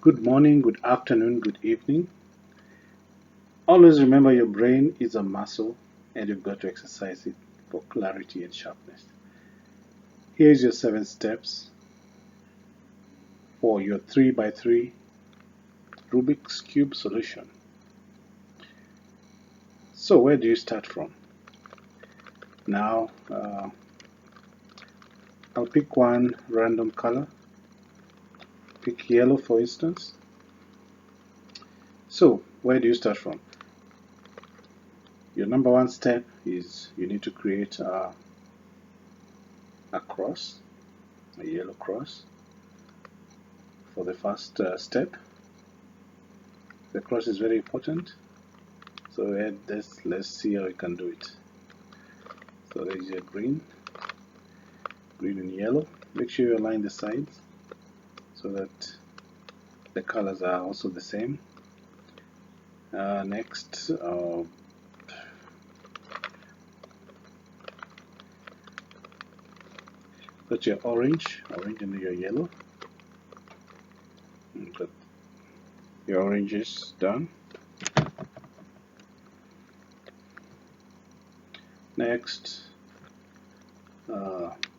Good morning, good afternoon, good evening. Always remember your brain is a muscle and you've got to exercise it for clarity and sharpness. Here's your 7 steps for your 3 by 3 Rubik's Cube solution. So, where do you start from? Now, I'll pick one random color. Pick yellow, for instance. So, where do you start from? Your number one step is you need to create a cross, a yellow cross. For the first step, the cross is very important. So let's see how we can do it. So there's your green and yellow. Make sure you align the sides so that the colors are also the same. Next, got your orange and your yellow. Got your oranges done. Next,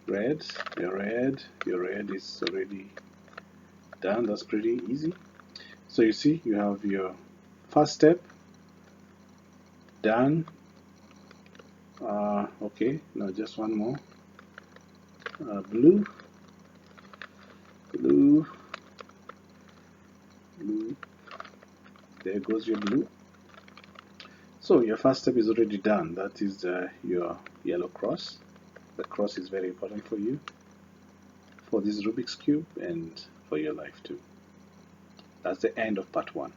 red. Your red is already done. That's pretty easy. So you see, you have your first step done. Okay, now just one more. Blue. There goes your blue. So your first step is already done. That is your yellow cross. The cross is very important for you, for this Rubik's Cube, and for your life too. That's the end of part 1.